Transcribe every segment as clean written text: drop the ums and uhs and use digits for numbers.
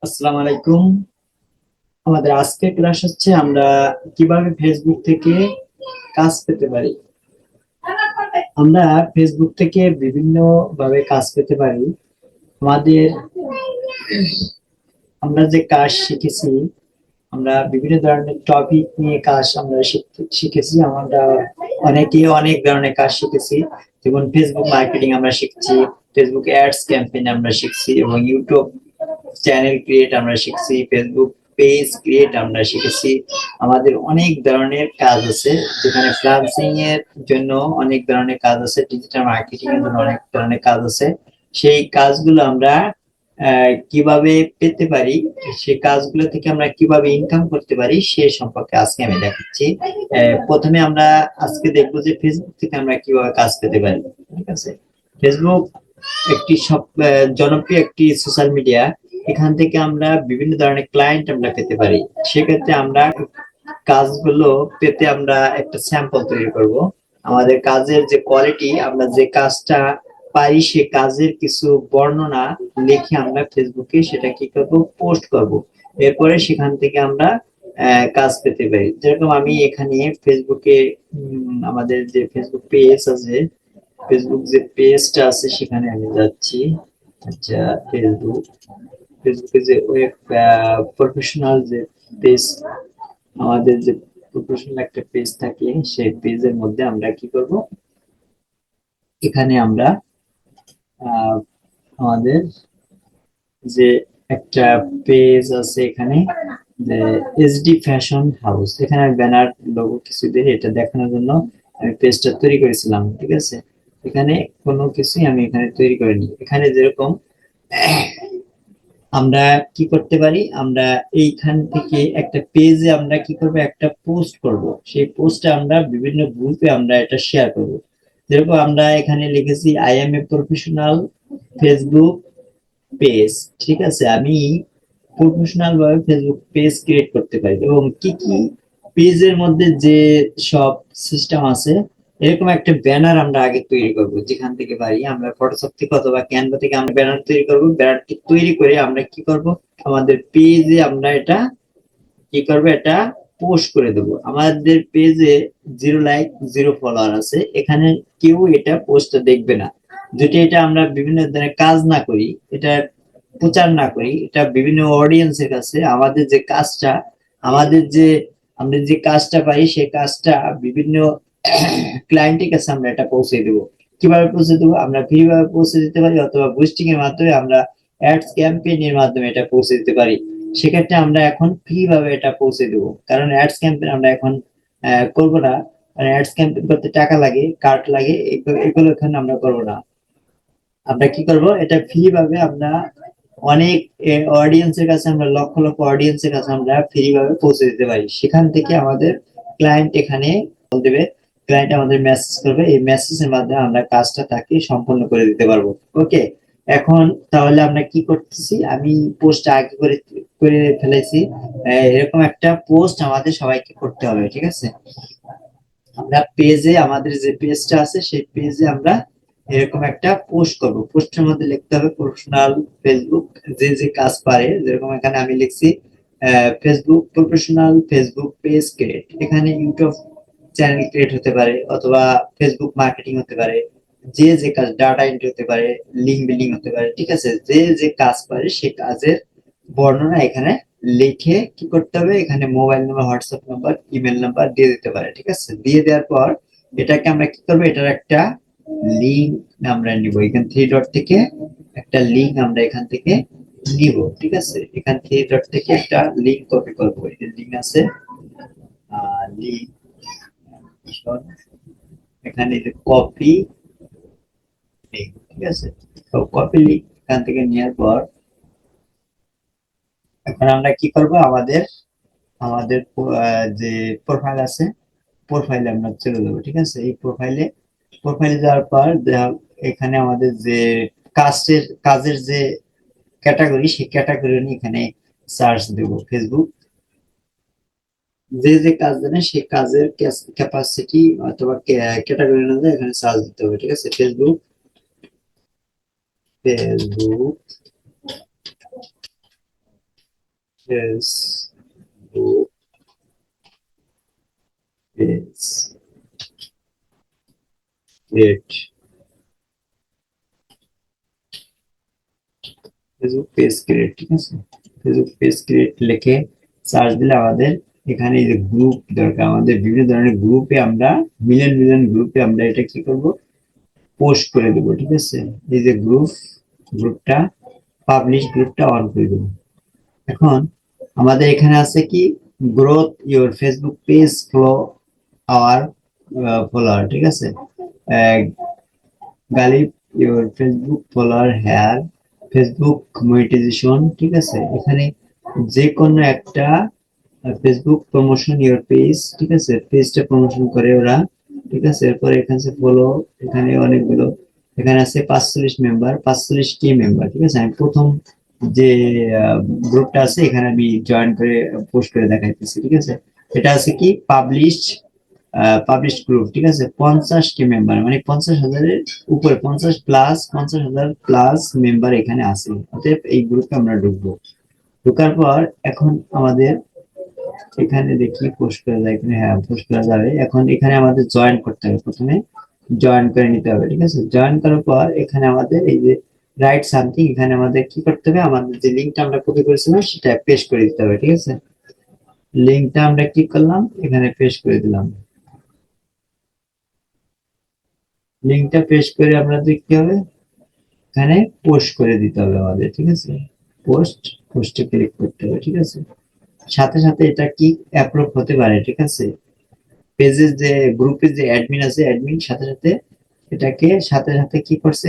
আসসালামু আলাইকুম। আমাদের আজকের ক্লাস হচ্ছে আমরা কিভাবে ফেসবুক থেকে কাজ পেতে পারি। আমরা ফেসবুক থেকে বিভিন্ন ভাবে কাজ পেতে পারি। আমাদের আমরা যে কাজ শিখেছি, আমরা বিভিন্ন ধরনের টপিক নিয়ে কাজ আমরা শিখেছি। আমরা অনেকে অনেক ধরনের কাজ শিখেছি, যেমন ফেসবুক মার্কেটিং আমরা শিখছি, ফেসবুক অ্যাডস ক্যাম্পেইন আমরা শিখছি, এবং ইউটিউব চ্যানেল ক্রিয়েট আমরা শিখছি, ফেসবুক পেজ ক্রিয়েট আমরা শিখেছি। আমাদের অনেক ধরনের কাজ আছে, যেখানে ফ্রিল্যান্সিং এর জন্য অনেক ধরনের কাজ আছে, ডিজিটাল মার্কেটিং এর জন্য অনেক ধরনের কাজ আছে। সেই কাজগুলো আমরা কিভাবে পেতে পারি, সেই কাজগুলো থেকে আমরা কিভাবে ইনকাম করতে পারি সে সম্পর্কে আজকে আমি দেখাচ্ছি। প্রথমে আমরা আজকে দেখবো যে ফেসবুক থেকে আমরা কিভাবে কাজ পেতে পারি। ঠিক আছে, ফেসবুক একটি সব জনপ্রিয় একটি সোশ্যাল মিডিয়া। এখান থেকে আমরা বিভিন্ন ধরনের ক্লায়েন্ট আমরা পেতে পারি। সেক্ষেত্রে আমরা কাজগুলো পেতে আমরা একটা স্যাম্পল তৈরি করব। আমাদের কাজের যে কোয়ালিটি, আমরা যে কাজটা পারি সে কাজের কিছু বর্ণনা লিখে আমরা ফেসবুকে সেটা কি করব, পোস্ট করব। এরপরে সেখান থেকে আমরা কাজ পেতে পারি। যেরকম আমি এখানে ফেসবুকে আমাদের যে ফেসবুক পেজ আছে, ফেসবুক যে পেজটা আছে সেখানে আমি যাচ্ছি। আচ্ছা, ফেসবুক, ফেসবুকে যে ওয়েব প্রফেশনাল যে পেজ, আমাদের যে প্রফেশনাল একটা পেজ থাকে, সেই পেজের মধ্যে আমরা কি করব, এখানে আমরা আহ, আমাদের যে একটা পেজ আছে এখানে, যে এসডি ফ্যাশন হাউস, এখানে ব্যানার লোগো কিছু দিয়ে এটা দেখানোর জন্য আমি পেজটা তৈরি করেছিলাম। ঠিক আছে, এখানে কোনো কিছুই আমি এখানে তৈরি করিনি। এখানে যেরকম আমরা কি করতে পারি, আমরা এইখান থেকে একটা পেজে আমরা কি করব, একটা পোস্ট করব। সেই পোস্টে আমরা বিভিন্ন গ্রুপে আমরা এটা শেয়ার করব। যেরকম আমরা এখানে লিখেছি I M a professional Facebook page. ঠিক আছে, আমি প্রফেশনাল ভাবে ফেসবুক পেজ ক্রিয়েট করতে পারি, এবং কি কি পেজের মধ্যে যে সব সিস্টেম আছে, এরকম একটা ব্যানার আমরা আগে তৈরি করব। যেখান থেকে পারি আমরা ফটোশপ থেকে অথবা ক্যানভা থেকে আমরা ব্যানার তৈরি করব। ব্যানারটি তৈরি করে আমরা কি করব, আমাদের পেজে আমরা এটা কি করবো, এটা পোস্ট করে দেবো। আমাদের পেজে 0 লাইক 0 ফলোয়ার আছে, এখানে কেউ এটা পোস্টটা দেখবে না। যদি এটা আমরা বিভিন্ন ধরনের কাজ না করি, এটা প্রচার না করি, এটা বিভিন্ন অডিয়েন্সের কাছে আমাদের যে কাজটা, আমাদের যে আমরা যে কাজটা পাই সেই কাজটা বিভিন্ন ক্লায়েন্টের কাছে আমরা এটা পৌঁছে দেবো। কিভাবে পৌঁছে দেবো, আমরা ফ্রি ভাবে পৌঁছে দিতে পারি, অথবা বুস্টিং এর মাধ্যমে আমরা অ্যাডস ক্যাম্পেইনের মাধ্যমে এটা পৌঁছে দিতে পারি। সেক্ষেত্রে আমরা এখন ফ্রি ভাবে এটা পৌঁছে দেবো, কারণ অ্যাডস ক্যাম্পেইন আমরা এখন করবো না। কারণ অ্যাডস ক্যাম্পেইন করতে টাকা লাগে, কার্ড লাগে, এগুলো এখানে আমরা করবো না। আমরা কি করব, এটা ফ্রি ভাবে আমরা অনেক অডিয়েন্সের কাছে, আমরা লক্ষ লক্ষ অডিয়েন্সের কাছে আমরা ফ্রি ভাবে পৌঁছে দিতে পারি। সেখান থেকে আমাদের ক্লায়েন্ট এখানে কল দেবে, ক্লায়েন্ট আমাদের মেসেজ করবে, এই মেসেজের মাধ্যমে আমরা কাজটা তাকে সম্পন্ন করে দিতে পারবো। ওকে, এখন তাহলে আমরা কি করতেছি, আমি পোস্ট আগে করে করে ফেলেছি। এরকম একটা পোস্ট আমাদের সবাইকে করতে হবে। ঠিক আছে, আমরা পেজে, আমাদের যে পেজটা আছে সেই পেজে আমরা এরকম একটা পোস্ট করব। পোস্টের মধ্যে লিখতে হবে প্রফেশনাল ফেসবুক, যে যে কাজ পারে। যেরকম এখানে আমি লিখছি Facebook professional Facebook page create. এখানে ইউটিউব চ্যানেল ক্রিয়েট হতে পারে, অথবা ফেসবুক মার্কেটিং হতে পারে, যে যে কাজ, ডাটা এন্ট্রি হতে পারে, লিঙ্ক বিল্ডিং হতে পারে। ঠিক আছে, যে যে কাজ পারে সে কাজের বর্ণনা এখানে লিখে কি করতে হবে, এখানে mobile number, WhatsApp number, email number দিয়ে দিতে পারে। ঠিক আছে, দিয়ে দেওয়ার পর এটাকে আমরা কি করবো, এটার একটা লিঙ্ক আমরা নিব এখান থ্রি ডট থেকে। একটা লিঙ্ক আমরা এখান থেকে নিব। ঠিক আছে, এখান থ্রি ডট থেকে একটা লিঙ্ক কপি করবো। এই লিঙ্ক আছে, লিঙ্ক, এখানে কপি লিঙ্ক। ঠিক আছে, তো কপি লিঙ্ক এখান থেকে নেওয়ার পর এখন আমরা কি করব, আমাদের আমাদের যে প্রোফাইল আছে, প্রোফাইলে আমরা চলে যাবো। ঠিক আছে, এই প্রোফাইলে যাওয়ার পর এখানে আমাদের যে কাজের যে ক্যাটাগরি, সেই ক্যাটাগরি নিয়ে এখানে সার্চ দেব। ফেসবুক যে যে কাজ জানে সেই কাজের ক্যাপাসিটি অথবা ক্যাটাগরি অনুযায়ী এখানে সার্চ দিতে হবে। ঠিক আছে, Facebook, Facebook Facebook page create, Facebook page create, ঠিক আছে। ফেসবুক পেজ ক্রিয়েট লিখে সার্চ দিলে আমাদের এখানে এই যে গ্রুপ দরকার, আমাদের বিভিন্ন ধরনের গ্রুপে আমরা মিলিয়ন মিলিয়ন গ্রুপে আমরা এটা কি করব, পোস্ট করে দেবো, ঠিক আছে। এই যে গ্রুপটা পাবলিশ গ্রুপটা অন করে দেবো। এখন আমাদের এখানে আছে কি, growth your Facebook page flow our follower, ঠিক আছে। গালিব your Facebook follower here Facebook monetization, ঠিক আছে। এখানে যে কোনো একটা ফেসবুক প্রমোশন ইওর পেজ, ঠিক আছে, পেজটা প্রমোশন করে ওরা, ঠিক আছে। এরপর এখানে ফলো, এখানে অনেকগুলো, এখানে আছে 45 টি মেম্বার, ঠিক আছে। আমি প্রথম যে গ্রুপটা আছে এখানে আমি জয়েন করে পোস্ট করে দেখাইতেছি, ঠিক আছে। এটা আছে কি পাবলিশ গ্রুপ, ঠিক আছে। 50 টি মেম্বার মানে 50,000-এর উপরে, 50,000 প্লাস মেম্বার এখানে আছে। অতএব এই গ্রুপে আমরা ঢুকবো। ঢোকার পর এখন আমাদের এখানে দেখি পোস্ট করা যায় কিনা, হ্যাঁ পোস্ট করা যাবে। এখন এখানে আমাদের জয়েন করতে হবে, প্রথমে জয়েন করে নিতে হবে, ঠিক আছে। জয়েন করার পর এখানে আমাদের এই যে রাইট সামথিং, এখানে আমাদের কি করতে হবে, আমাদের যে লিঙ্কটা আমরা কপি করেছিলাম সেটা পেস্ট করে দিতে হবে, ঠিক আছে। লিঙ্কটা আমরা কি করলাম, এখানে পেস্ট করে দিলাম। লিঙ্কটা পেস্ট করে আমাদের কি হবে, এখানে পোস্ট করে দিতে হবে আমাদের, ঠিক আছে। পোস্টে ক্লিক করতে হবে, ঠিক আছে। সাথে সাথে এটা কি অ্যাপ্রুভ হতে পারে, ঠিক আছে। পেজের যে গ্রুপের যে অ্যাডমিন আছে, অ্যাডমিন সাথে সাথে এটাকে সাথে সাথে কি করছে,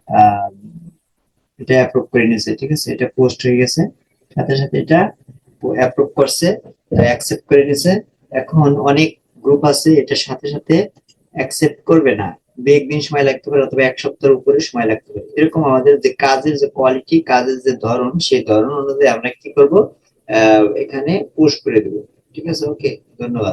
আহ, এটা অ্যাপ্রুভ করে নিয়েছে, ঠিক আছে। এটা পোস্ট হয়ে গেছে, সাথে সাথে এটা অ্যাপ্রুভ করছে, অ্যাকসেপ্ট করে নিয়েছে। এখন অনেক গ্রুপ আছে এটার সাথে সাথে অ্যাকসেপ্ট করবে না, দু একদিন সময় লাগতে পারে অথবা এক সপ্তাহের উপরে সময় লাগতে পারে। এরকম আমাদের যে কাজের যে কোয়ালিটি, কাজের যে ধরন, সেই ধরন অনুযায়ী আমরা কি করব, এখানে পোস্ট করে দেবো, ঠিক আছে। ওকে, ধন্যবাদ।